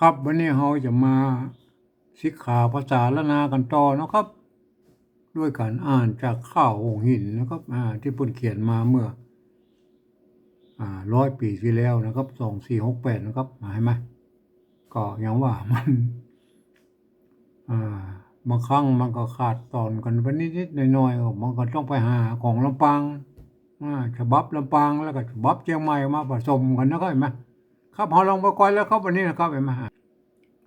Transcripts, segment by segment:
ครับวันนี้เราจะมาศึกษาภาษาละนากันต่อนะครับด้วยการอ่านจากข้าวองค์หินนะครับที่เพิ่นเขียนมาเมื่อ100 ปีที่แล้วนะครับ2468นะครับเห็นไหมก็อย่างว่ามันอ่าบางครั้งมันก็ขาดตอนกันไปนิดๆหน่อยๆมันก็ต้องไปหาของลำปางฉบับลำปางแล้วก็ฉบับเชียงใหม่มาผสมกันนะครับเห็นไหมครับเราลองไปก่อนแล้วครับวันนี้นะครับเห็นไหม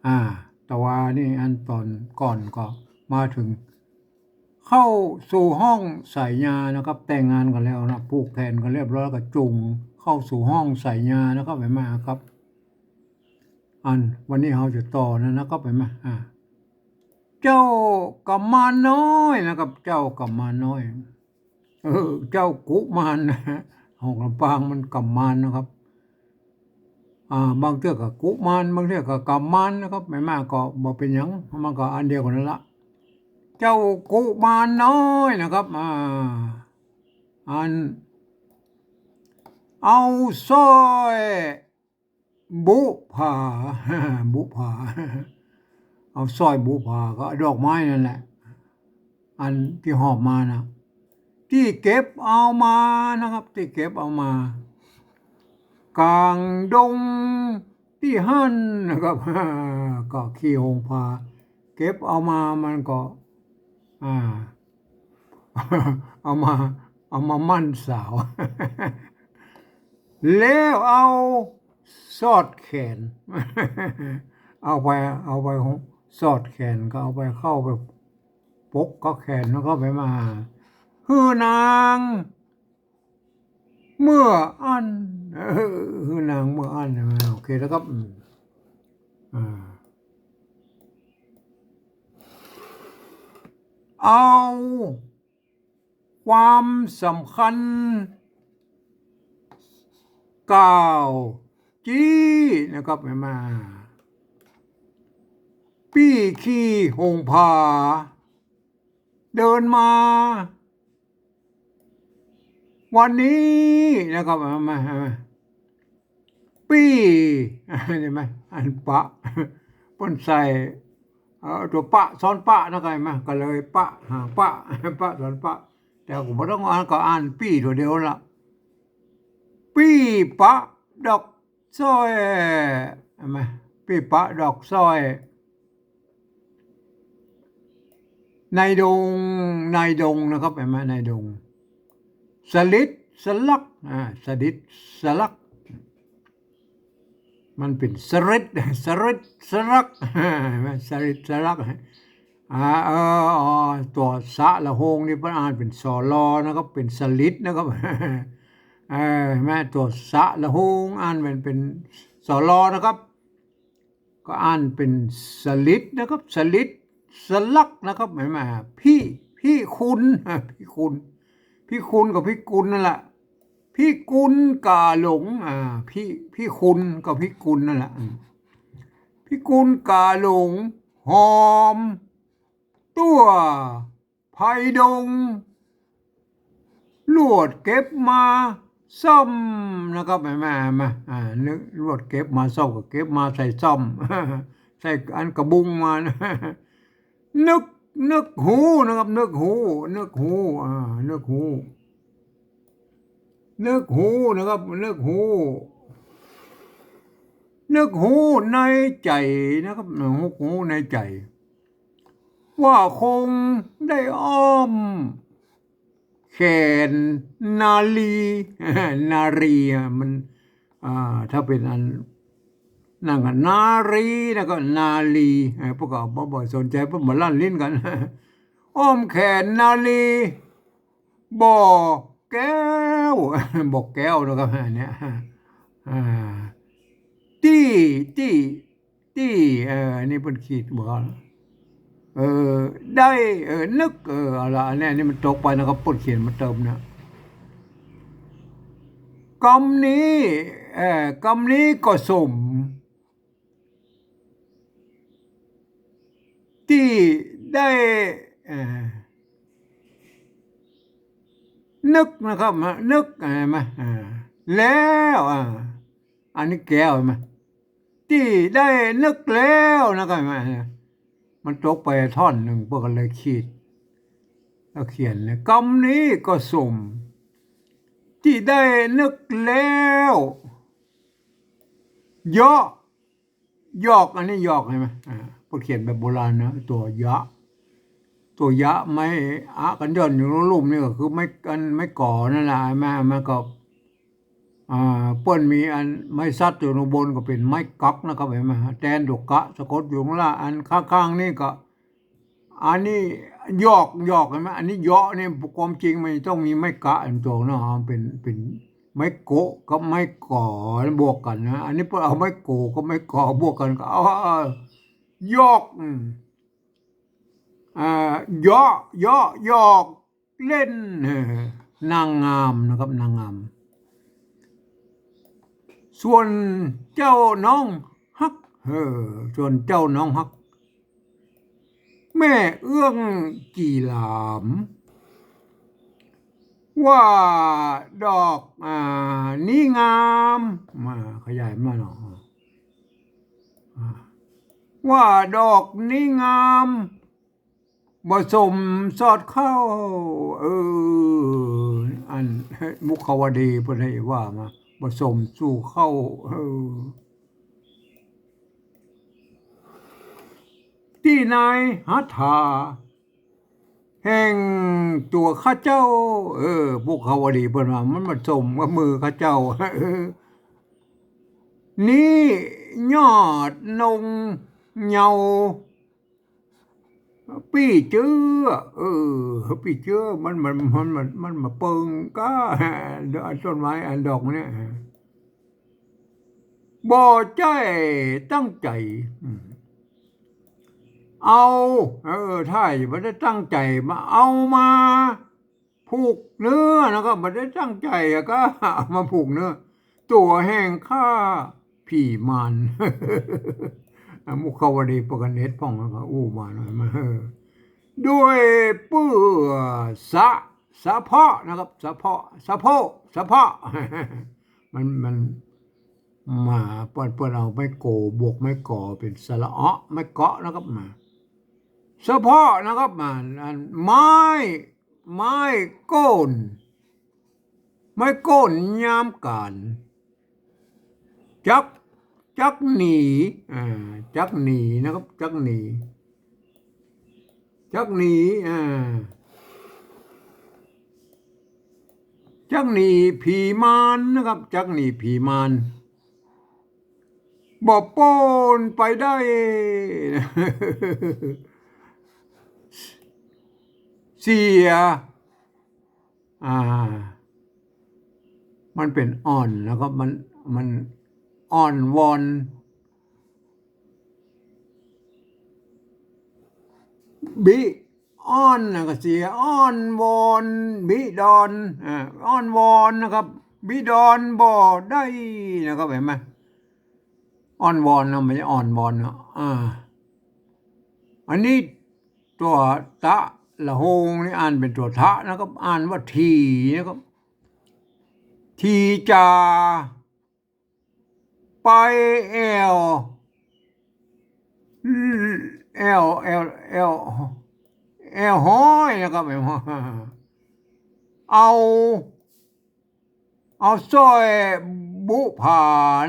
อ่าแต่ว่านี่อันตอนก่อนก็มาถึงเข้าสู่ห้องใส่ยานะครับแต่งงานกันแล้วนะผูกแขนกันเรียบร้อยก็จุงเข้าสู่ห้องใส่ยานะครับเห็นไหมครับวันนี้เราจะต่อนะครับเห็นไหมเจ้ากำมารน้อยนะครับเจ้ากำมารน้อยเจ้ากุมารนะห้องลำปางมันกำมารนะครับบางเทื่อก็กุมารบางเทื่อก็กำมารนะครับไม่มากก็บ่เป็นหยังมันก็อันเดียวกันนั่นละเจ้ากุมารน้อยนะครับอันเอาสร้อยบุผาบุผาเอาสร้อยบุผาก็ดอกไม้นั่นแหละอันที่หอบมานะที่เก็บเอามานะครับที่เก็บเอามากลางดงที่หั่นนะครับก็ขี้หงพาเก็บเอามามันก็อ่าเอามามั่นสาวแล้วเอาสอดแขนเอาไปสอดแขนก็เอาไปเข้าไปปกก็แขนแล้วก็ไปมาฮือนางเมื่ออันฮือนางเมื่ออันโอเคแล้วครับเอาความสำคัญกล่าวจี้นะครับมาปี้ขี้หงผาเดินมาวันนี้นะครับมาปี้เห็นไหมอันปะปนใส่ตัวปะซ้อนปะนะครับมาก็เลยปะหาปะปะซ้อนปะแต่ผมไม่ต้องอ่านก็อ่านปี้ตัวเดียวละปี้ปะดอกสร้อยเห็นไหมปี้ปะดอกสร้อยในดงนะครับเห็นไหมในดงสลิดสลักสลิดสลักมันเป็นสลิดสลักสลิดสลักตัวสะละโหงนี่มันอ่านเป็นสอลอนะครับเป็นสลิดนะครับแม่ตัวสะละโหงอ่านเป็นสอลอนะครับก็อ่านเป็นสลิดนะครับสลิดสลักนะครับหมายมาพี่คุณพี่คุณกับพี่กุลนั่นแหละพี่กุลกาหลงพี่คุณกับพี่กุลนั่นแหละพี่กุลกาหลงหอมตัวไผ่ดงลวดเก็บมาซ่อมนะครับมานึกลวดเก็บมาซ่อมก็เก็บมาใส่ซ่อมใส่อันกระบุงมานึกหูนะครับนึกหูนึกหูนึกหูนะครับนึกหูในใจนะครับนึกหูในใจว่าคงได้อ้อมแขนนารีมันถ้าเป็นอันนั่งกันนารีแล้วก็นาลีพวกเราบ่อยสนใจพวกมาลั่นลิ้นกันอ้อมแขนนาลีบ่อแก้วบอกแก้วนะครับเนี่ยที่นี่เป็นขีดบอกได้นึกอะไรเนี่ยนี่มันตกไปนะครับปนเขียนมาเติมนะกำนี้ก็สมที่ได้นึกนะครับนึกมาแล้วอันนี้แก้วไหม ที่ได้นึกแล้วนะครับมันตกไปท่อนหนึ่งพวกกันเลยขีดแล้วเขียนเลยกรรมนี้ก็สมที่ได้นึกแล้วย่อยอกอันนี้ยอกใช่ไหมพวกเขียนแบบโบราณนะตัวยะไม่อะกันย่อนอยู่ลุ่มนี่ก็คือไม่กันไม่ก่อนั่นแหละมันก็เปิ้นมีอันไม้ซัดอยู่บนก็เป็นไม้กักนะครับเห็นไหมแทนดอกกะสะกดอยู่ข้างล่างอันข้างๆนี่ก็อันนี้ยอกเห็นไหมอันนี้เยาะเนี่ยความจริงมันต้องมีไม้กะอันตัวเนาะเป็นไม้โกะกับไม้ก่อบวกกันนะอันนี้พอเอาไม้โกะกับไม้ก่อบวกกันก็ยอกอ่ายอกเล่นนางงามนะครับนางงามส่วนเจ้าน้องฮักส่วนเจ้าน้องฮักแม่เอื้องกี่หลามว่าดอกนี้งามมาขยายมาหน่อยว่าดอกนี้งามผสมสอดเข้าอันมุขวดีพระให้ว่ามาผสมสู่เข้าที่นายหัตถาแห่งตัวข้าเจ้าพวกเขาวดีเพิ่นว่ามันผสมกับมือข้าเจ้านี่ยอดนงเหยาปี่เจื้อปี่เจื้อมันมาเปิงก็ต้นไม้อันดอกเนี่ยบ่ใจตั้งใจเอาถ้าไม่ได้ตั้งใจมาเอามาผูกเนื้อนะครับไม่ได้ตั้งใจก็เอามาผูกเนื้อตัวแห่งข้าผีมันมุขวดีปกันเนตพ่องนะครับอู้มาหน่อยมาด้วยเปื้อสะเพาะนะครับสะเพาะมันมาเปิ้นเอาไม่โกบวกไม่ก่อเป็นสระอ้อไม่เกาะนะครับมาเฉพาะนะครับมันไม้โก้นไม้โก้นยามกันจักหนีจักหนีนะครับจักหนีจักหนีจักหนีผีมารนะครับจักหนีผีมารบ่โป้นไปได้เสียมันเป็นอ่อนแล้วก็มันอ่อนวอนบิอ่อนนะก็เสียอ่อนวอนบิดอนอ่อนวอนนะครับบิดอนบ่ได้นะครับเห็นไหมอ่อนวอนนะไม่ใช่อ่อนวอนนะอันนี้ตัวตะละโหงนี่อ่านเป็นตัวทะนะครับอ่านว่าทีนะครับทีจาไปแอลแอลแอลแอลแอลห้อยนะครับเอาสร้อยบุผา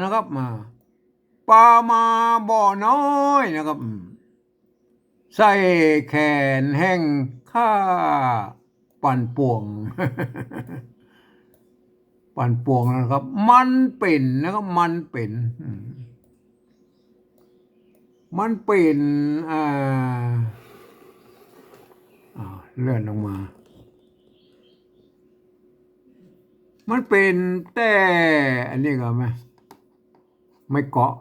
นะครับมาปลามาบ่อน้อยนะครับใส่แขนแห้งข้าปั่นป่วงปั่นป่วงนะครับมันเป็นนะครับมันเป็นเลื่อนลงมามันเป็นแต่อันนี้ก็ไม่เกาะ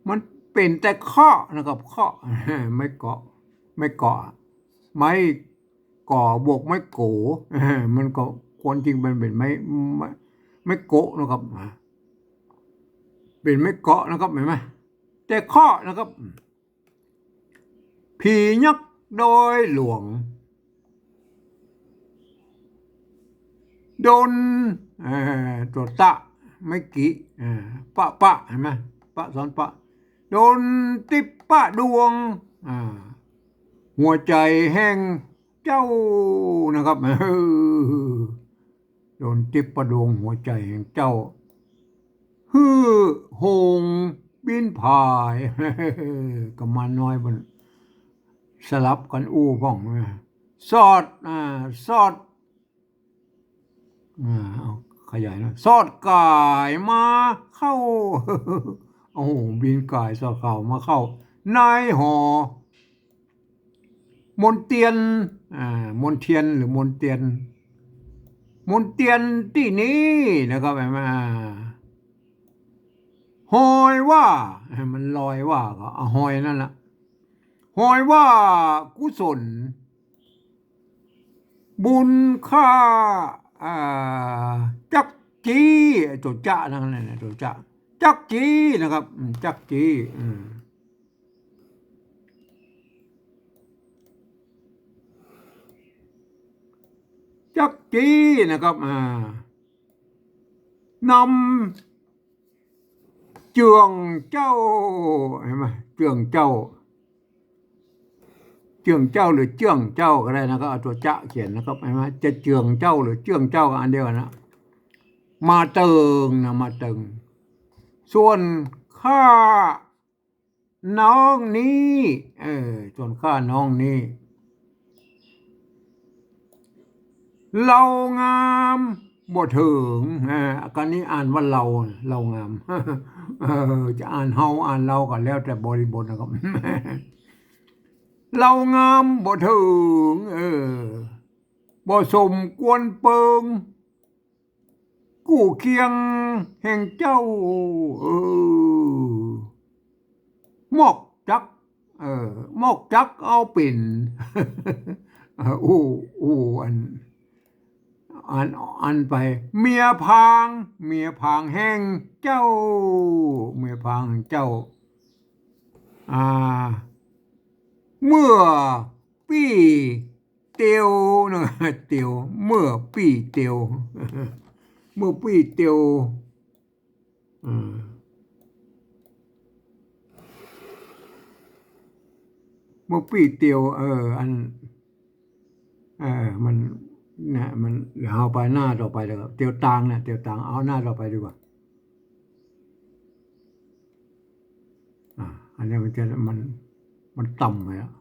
มันเป็นแต่ข้อนะครับข้อไม่เกาะไม่ก่อบวกไม่โกมันก็ควรจริงมันเป็นไม่โกะนะครับเป็นไม่เกาะนะครับเห็นไหมแต่ข้อนะครับผียักษ์โดยหลวงโดนตัวตะไม่กี่ปะเห็นไหม ปะสอนปะโดนติปปะดวงหัวใจแห่งเจ้านะครับโดนติปปะดวงหัวใจแห่งเจ้าฮือหงบินผ่ายก็มาน้อยบนสลับกันอู้พ่องสอดสอดเอาขยายหน่อยสอดกายมาเข้าโอ้โหบินกายสอดเข่ามาเข้านายหอมนเตียนมนเทียนหรือมนเตียนมนเตียนที่นี้นะครับหอยว่ามันลอยว่าก็หอยนั่นแหละหอยว่ากุศลบุญค่าจักจีตัวจ้านั่นแหละตัวจ้าจักจีนะครับจักจีจักจีนะครับนำเจืองเจ้าเห็นไหมเจืองเจ้าเจืองเจ้าหรือเจืองเจ้าก็ได้นะครับเอาตัวจะเขียนนะครับเห็นไหมจะเจืองเจ้าหรือเจืองเจ้าอันเดียวนะมาเติงนะมาเติงส่วนข้าน้องนี้ส่วนข้าน้องนี้เรางามบ่ถึงการนี้อ่านว่าเรางามจะอ่านเฮาอ่านเราก็แล้วแต่บริบทนะครับเรางามบ่ถึงบ่สมควรเปิงกู้เคียงแห่งเจ้ามอกจักเอาปิ่นอันไปเมียพางแห่งเจ้าเมียพางแห่งเจ้าเมื่อปีเตียวนะเตียวเมื่อปีเตียวเมื่อปีเตียวเมื่อปีเตียวมันเนี่ยมันเอาไปหน้าต่อไปเลยครับเตียวตางเนี่ยเตียวตางเอาหน้าต่อไปดีกว่าอันนี้มันต่ำไปแล้ว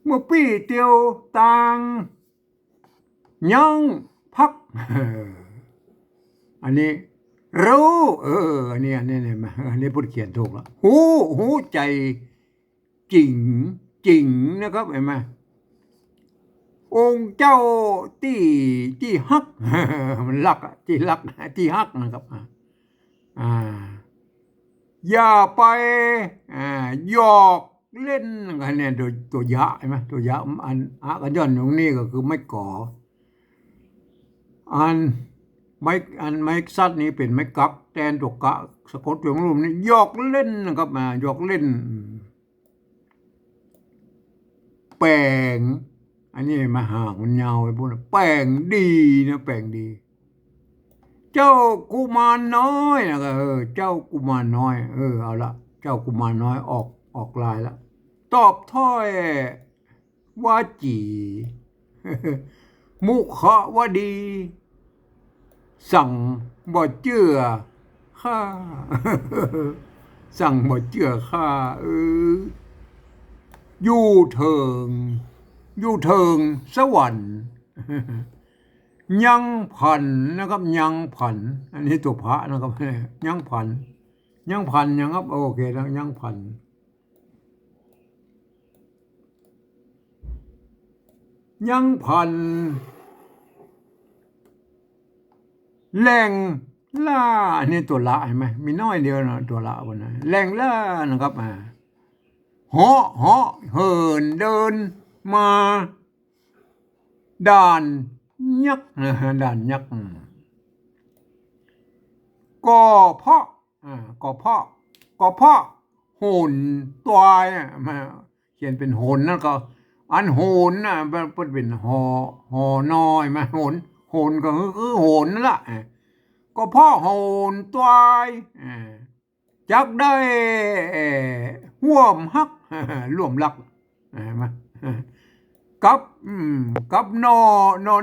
เมื่อปีเตียวตางยังพักอันนี้รู้อันนี้พูดเขียนถูกแล้วหูใจจริงนะครับเห็นไหมองค์เจ้าที่ฮักมันรักที่ฮักนะครับอย่าไปหยอกเล่นกันเนี่ยตัวยะใช่ไหมตัวยะอันกันย้อนตรงนี้ก็คือไม่ก่อไม้ซัดนี้เป็นไม้กักแทนตัวกะสะกดอย่างรูปนี้หยอกเล่นนะครับหยอกเล่นแปลงอันนี้มาห่างมันยาวไปพูดแปลงดีนะแปลงดีเจ้ากุมารน้อยนะเจ้ากุมารน้อยเอาละเจ้ากุมารน้อยออกลายละตอบถ้อยว่าจีมุขะว่าดีสั่งบ่เชื่อข้าสั่งบ่เชื่อข้าอยู่เถิงสวรรค์ยังผันนะครับยังผันอันนี้ตัวพระนะครับยังผันยังครับโอเคแล้วยังผันแรงล่าอันนี้ตัวละเห็นไหมมีน้อยเดียวนะตัวละบนนั้นแรงล่านะครับเหาะเหินเดินมาด่านยักษ์ด่านยักษ์ก็เพาะโหนตัวมาเขียนเป็นโหนนั่นก็อันโหนนะเป็นหอน้อยมาโห โหนก็คือโหนนั่นแหละก็พ่อโหนตัวจักได้ห่วมฮักร่วมรักมากับกับนอเน่า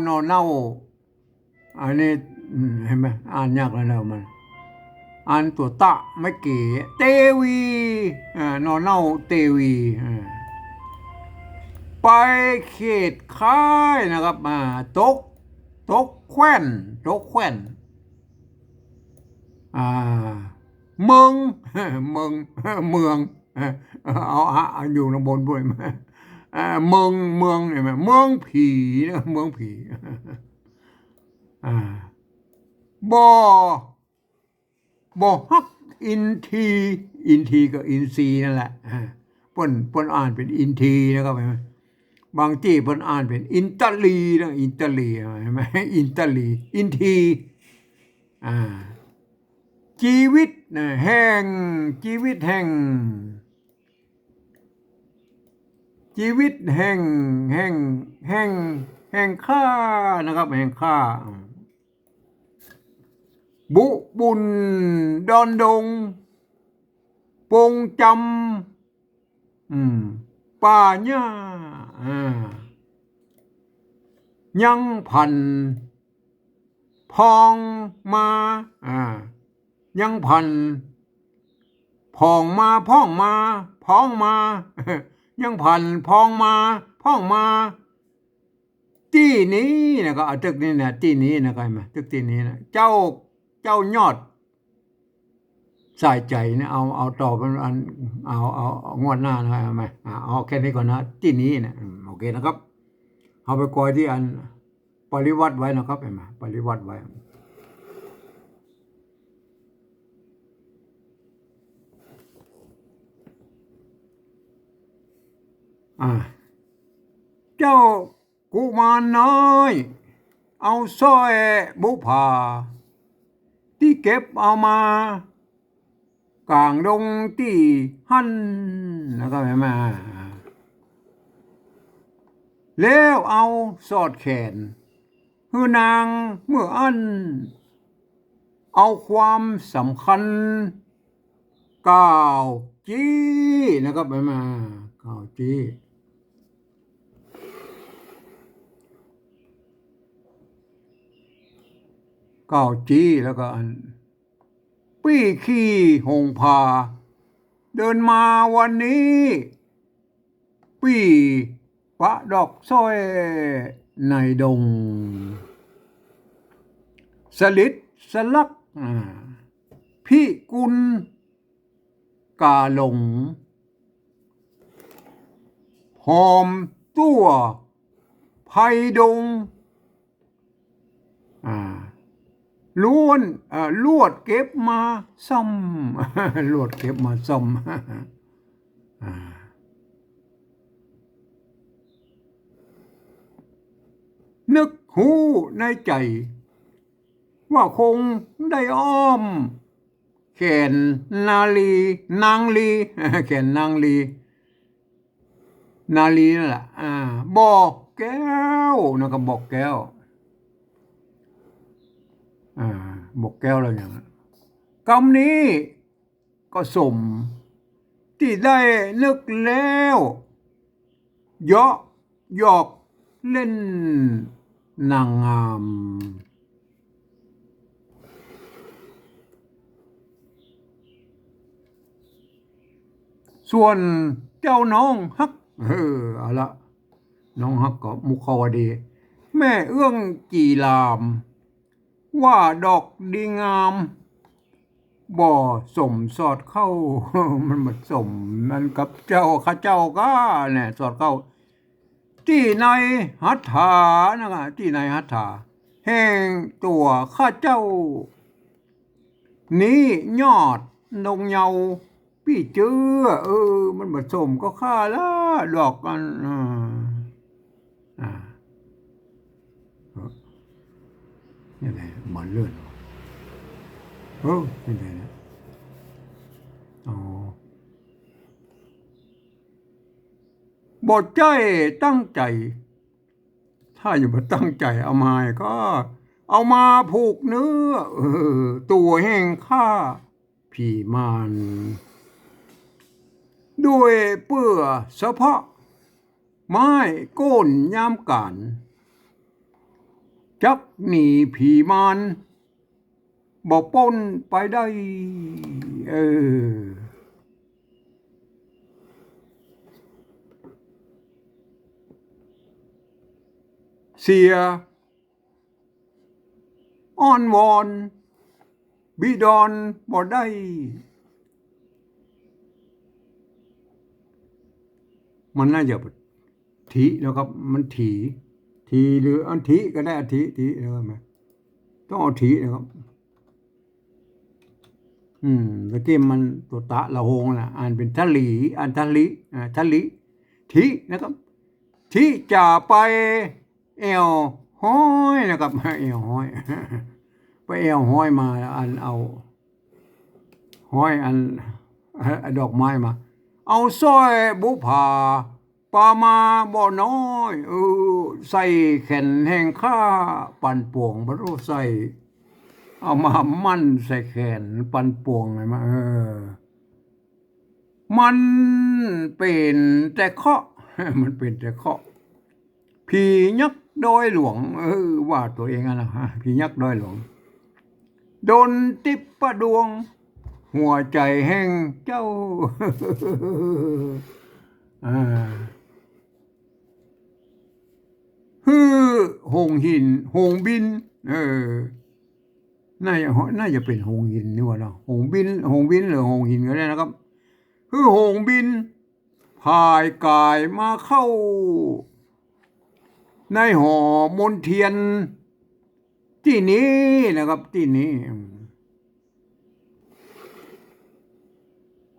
นอเน่าอันนี้เห็นไหมอ่านยากแล้วมันอ่านตัวตะไม่เก๋เตวีนอเน่าเตวีไปเขตค่ายนะครับตกแคว้นอ่าเมืองเมืองเมืองเอาอยู่ในบนด้วยมาเมืองเห็นไหมเมืองผีนะเมืองผีอ่าบ่ฮักอินทีก็อินซีนั่นแหละเปิ้นอ่านเป็นอินทีนะครับเห็นไหมบางที่เปิ้นอ่านเป็นอินตาลีนะอินตาลีเห็นไหมอินตาลีอินทีอ่าชีวิตนะแห่งชีวิตแห่งชีวิตแห่งแห่งแห่งแห่งค่านะครับแห่งค่าบุบุญดอนดงปงจำป่าหญ้ายังพันพองมายังพันพองมาพ้องมาพ้องมายังพันพองมาพ้องมาที่นี้นะก็ตึกนี้นะที่นี้นะก็มาตึกที่นี้นะเจ้ายอดสายใจนะเอาต่อเป็นอันเอางวดหน้านะเอาไหมเอาแค่นี้ก่อนนะที่นี้นะโอเคนะครับเอาไปกอยที่อันปริวัติไว้นะครับเห็นไหมปริวัติไว้เจ้ากุมารน้อยเอาสร้อยบุพาที่เก็บเอามากลางดงที่หั่นนะครับเห็นไหมแล้วเอาสอดแขนคือนางเมื่ออันเอาความสำคัญกล่าวจี้นะครับเห็นไหมกล่าวจี้แล้วก็อันปี้ขี้หงพาเดินมาวันนี้ปี้ปะดอกสร้อยในดงสลิดสลักพี่กุลกาหลงหอมตัวไผ่ดงล้วนลวดเก็บมาซ่อมลวดเก็บมาซ่อมนึกหูในใจว่าคงได้อ้อมแขนนางลีแขนนางลีนาลีนั่นแหละบอกแก้วนะครับบอกแก้วบอกแก้วอะไรอย่างนั้นกรรมนี้ก็สมที่ได้นึกแล้วเยาะหยอกเล่นนางงามส่วนเจ้าน้องฮักเอาละน้องฮักก็มุขวดีแม่เอื้องจีรามว่าดอกดีงามบ่สมสอดเข้ามันมาสมมันกับเจ้าข้าเจ้าก็เนี่ยสอดเข้าที่ในหัตถานะที่ในหัตถาแห่งตัวข้าเจ้านี้ยอดนงเยาพี่เจือมันมาสมก็ข้าละดอกกันนี่ไงมันเลื่อนนี่ไงนะบทใจตั้งใจท ถ้าอย่ามาตั้งใจเอามาก็ เอามาผูกเนื้อตัวแห่งข้าผีมันด้วยเปื้อเฉพาะไม้โก้นยามกันจักหนีผีมันบ่ป้นไปได้เออเสียอ้อนวอนบิดอนบ่ได้มันน่าจะถีนะครับมันถีหรืออันถีก็ได้อันถีนะครับไหมต้องเอาถีนะครับตะกี้มันตัวตะละหงนะอ่านเป็นทะลีอ่านทะลิทะลิถีนะครับถีจะไปแอวห้อยนะครับแอวห้อยไปแอวห้อยมาอันเอาห้อยอันดอกไม้มาเอาสร้อยบุพาปามาบ่น้อยใส่แขนแห่งข้าปั่นป่วงบรรลุใส่เอามามั่นใส่แขนปั่นป่วงไงมามันเป็นแต่เคาะมันเป็นแต่เคาะผียักษ์ดอยหลวงว่าตัวเองนะฮะผียักษ์ดอยหลวงโดนติปประดวงหัวใจแห่งเจ้าหงหินหงบินน่าจะเป็นหงหินนี่วะเนาะหงบินหรือหงหินก็ได้นะครับหงบินพายกายมาเข้าในหอมนเทียนที่นี้นะครับที่นี้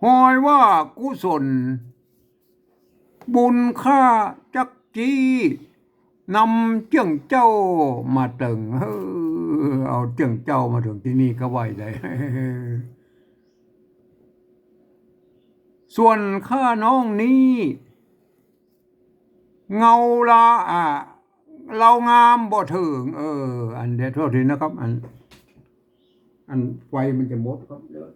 หอยว่ากุศลบุญค่าจักจีนำเจ้งเจ้ามาตึงเอาเจ้งเจ้ามาถึงที่นี่ก็ไหวได้ส่วนข้าน้องนี้เงาละเรางามบ่ถึงอันเดี๋ยวโทษทีนะครับอันไฟมันจะหมดครับเดี๋ยว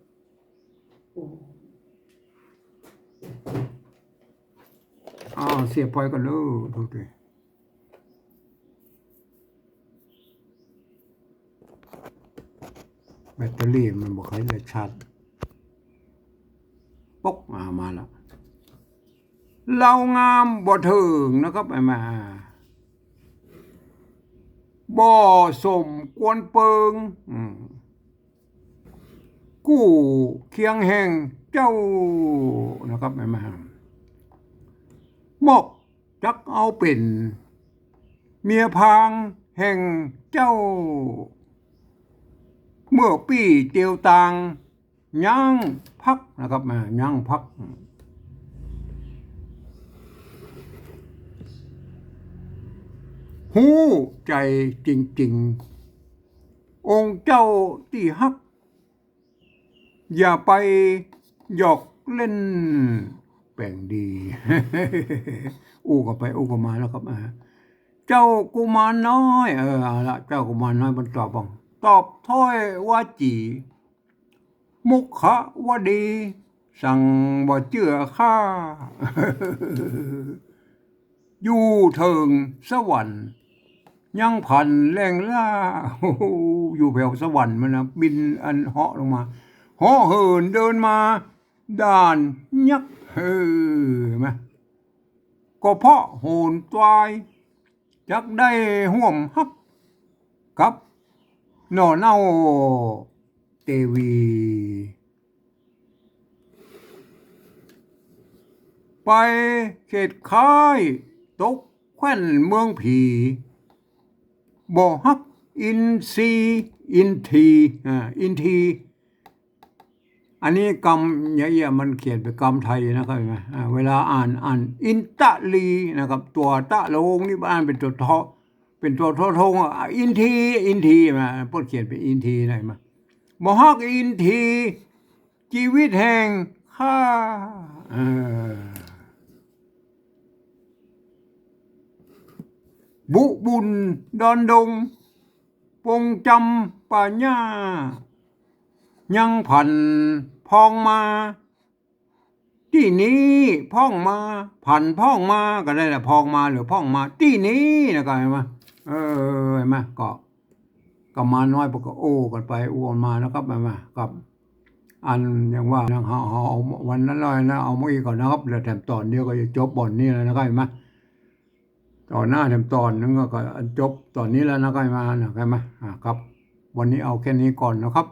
เสียบไฟกันเลยโทษทีแบตเตอรี่มันบอกให้เลยชาร์จป๊อกมาแล้วเรางามบ่ถึงนะครับมาบ่สมกวนเปิงกู้เคียงแห่งเจ้านะครับมาบอกจักเอาเป็นเมียพางแห่งเจ้าเมื่อปีเตียวตางย่างพักนะครับย่างพักหูใจจริงๆองค์เจ้าที่ฮักอย่าไปหยอกเล่นแปลงดีอู้ก็ไปอู้ก็มาแล้วครับเจ้ากุมารน้อยเอาละเจ้ากุมารน้อยมันตอบถ้อยว่าจีมุขะว่าดีสั่งบ่เชื่อข้าอยู่เถิงสวรรค์ยังพันแรงล่าอยู่แผ่วสวรรค์มันนะบินอันเหาะลงมาเหาะเหินเดินมาด่านยักษ์มาก็เพราะโหนตวายจักได้ห่วมฮักกับหน่อเน่าเตวีไปเขตค่ายตกแคว้นเมืองผีบ่ฮักอินทีอันนี้กรรมเนี่ยมันเขียนเป็นกรรมไทยนะครับเวลาอ่านอินตะลีนะครับตัวตะโลงนี่บ้านเป็นตัวทอเป็นตัวทงอินทีมาพูดเขียนเป็นอินทีไหนมาบ่ฮักอินทีชีวิตแห่งข้า บุบุญดอนดงปงจำป่าหญ้ายังผันพองมาที่นี้พ่องมาผันพ่องมาก็ได้แหละพองมาหรือพ่องมาที่นี้นะก็เห็นไหมเห็นไหมก็มาน้อยพวกก็โอ้กันไปอ้วนมานะครับมากับอันอย่างว่าเอาวันนั้นเลยนะเอามาอีกก่อนนะครับแล้วแถมตอนเดียวก็จะจบบ่อนนี้แล้วนะครับเห็นไหมตอนหน้าแถมตอนนึงก็จบตอนนี้แล้วนะครับมานะครับครับวันนี้เอาแค่นี้ก่อนนะครับ